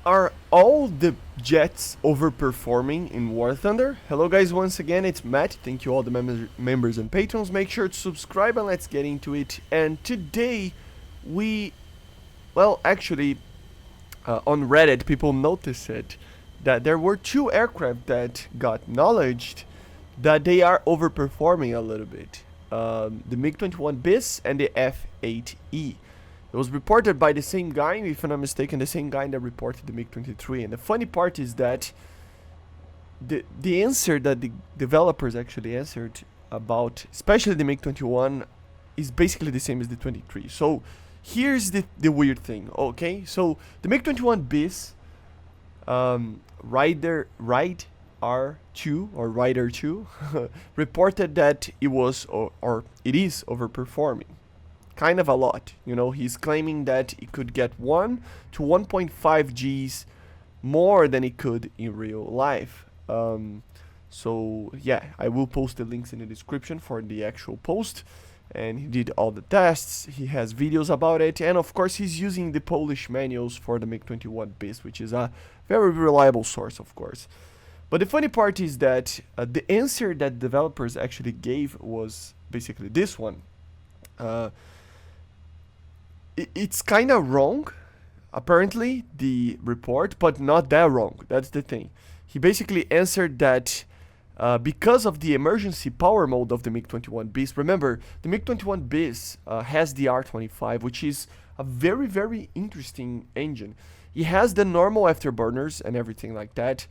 Are all the jets overperforming in War Thunder? Hello guys, once again it's Matt. Thank you all the members and patrons. Make sure to subscribe and let's get into it. And today actually on Reddit people noticed it, that there were two aircraft that got acknowledged that they are overperforming a little bit. The MiG-21bis and the F-8E. It was reported by the same guy, if I'm not mistaken, the same guy that reported the MiG-23. And the funny part is that the answer that the developers actually answered about, especially the MiG-21, is basically the same as the 23. So here's the weird thing, okay? So the MiG-21bis, Rider R2 reported that it was or it is overperforming. Kind of a lot, you know. He's claiming that it could get 1 to 1.5 Gs more than it could in real life. So yeah, I will post the links in the description for the actual post. And he did all the tests, he has videos about it, and of course he's using the Polish manuals for the MiG-21bis, which is a very reliable source, of course. But the funny part is that the answer that developers actually gave was basically this one. It's kind of wrong, apparently, the report, but not that wrong. That's the thing. He basically answered that because of the emergency power mode of the MiG-21bis. Remember, the MiG-21bis has the R25, which is a very interesting engine. It has the normal afterburners and everything like that.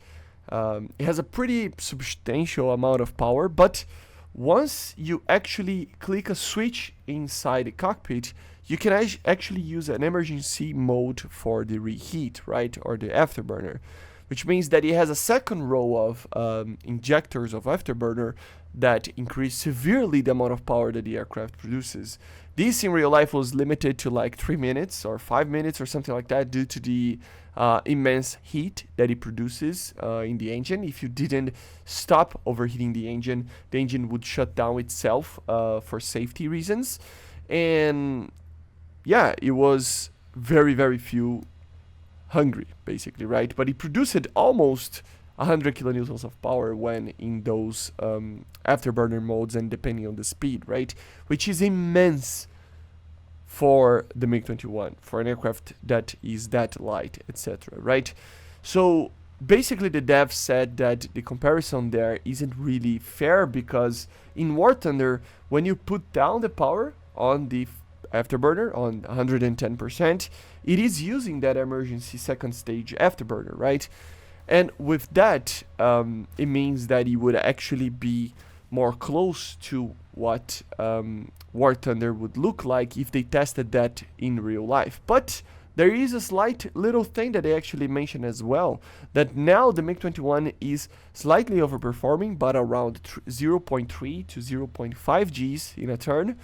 It has a pretty substantial amount of power, but once you actually click a switch inside the cockpit, you can actually use an emergency mode for the reheat, right, or the afterburner, which means that it has a second row of injectors of afterburner that increase severely the amount of power that the aircraft produces. This in real life was limited to like 3 minutes or 5 minutes or something like that due to the immense heat that it produces in the engine. If you didn't stop overheating the engine would shut down itself for safety reasons. And yeah, it was very fuel hungry, basically, right? But it produced almost 100 kilonewtons of power when in those afterburner modes and depending on the speed, right? Which is immense for the MiG-21, for an aircraft that is that light, etc., right? So basically the devs said that the comparison there isn't really fair, because in War Thunder, when you put down the power on the afterburner on 110%, it is using that emergency second stage afterburner, right? And with that, it means that it would actually be more close to what War Thunder would look like if they tested that in real life. But there is a slight little thing that they actually mentioned as well, that now the MiG-21 is slightly overperforming, but around 0.3 to 0.5 Gs in a turn,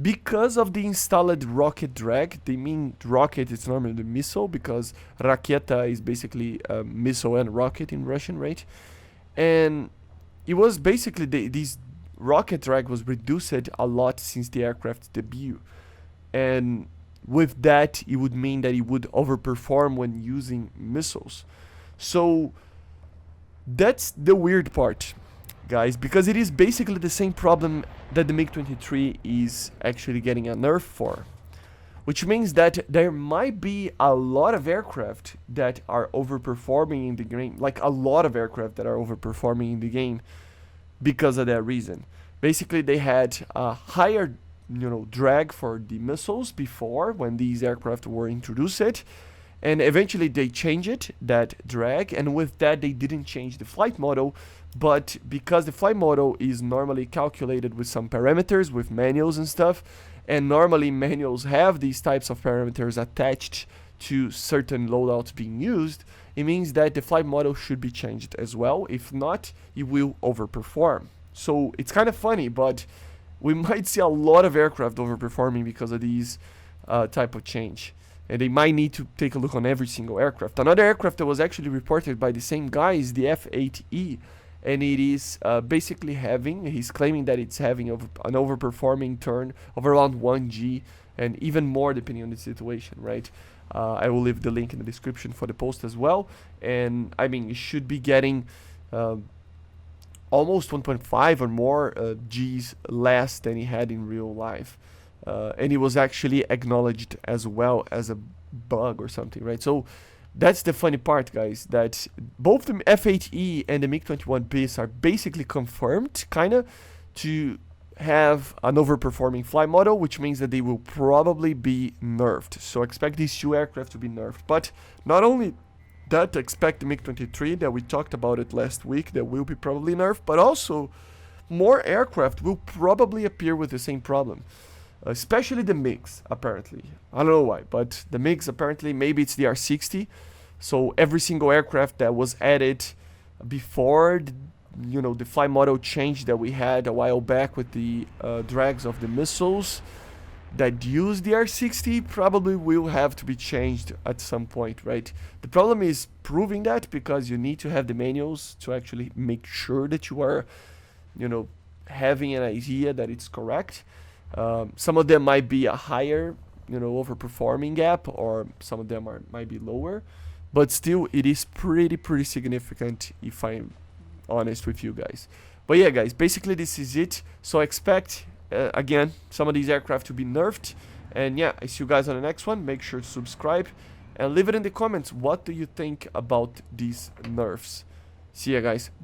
because of the installed rocket drag. They mean rocket is normally the missile, because rakieta is basically missile and rocket in Russian, right? And it was basically this rocket drag was reduced a lot since the aircraft's debut. And with that, it would mean that it would overperform when using missiles. So that's the weird part, guys, because it is basically the same problem that the MiG-23 is actually getting a nerf for, which means that there might be a lot of aircraft that are overperforming in the game, like a lot of aircraft that are overperforming in the game because of that reason. Basically, they had a higher, drag for the missiles before when these aircraft were introduced, and eventually they changed that drag, and with that they didn't change the flight model. But because the flight model is normally calculated with some parameters, with manuals and stuff, and normally manuals have these types of parameters attached to certain loadouts being used, it means that the flight model should be changed as well. If not, it will overperform. So it's kind of funny, but we might see a lot of aircraft overperforming because of these type of change. And they might need to take a look on every single aircraft. Another aircraft that was actually reported by the same guy is the F-8E. And it is basically he's claiming that it's having an overperforming turn of around 1 G and even more depending on the situation, right? I will leave the link in the description for the post as well. And I mean, it should be getting almost 1.5 or more Gs less than he had in real life. And it was actually acknowledged as well as a bug or something, right? So that's the funny part, guys, that both the F-8E and the MiG-21bis are basically confirmed, kinda, to have an overperforming flight model, which means that they will probably be nerfed. So expect these two aircraft to be nerfed. But not only that, expect the MiG-23 that we talked about it last week, that will be probably nerfed, but also more aircraft will probably appear with the same problem. Especially the MiGs, apparently. I don't know why, but the MiGs, apparently, maybe it's the R60. So every single aircraft that was added before the flight model change that we had a while back with the drags of the missiles that use the R60 probably will have to be changed at some point, right? The problem is proving that, because you need to have the manuals to actually make sure that you are, having an idea that it's correct. Some of them might be a higher, overperforming gap, or some of them might be lower, but still it is pretty significant, if I'm honest with you guys. But yeah, guys, basically this is it. So expect again some of these aircraft to be nerfed, and yeah, I see you guys on the next one. Make sure to subscribe and leave it in the comments, what do you think about these nerfs. See ya, guys.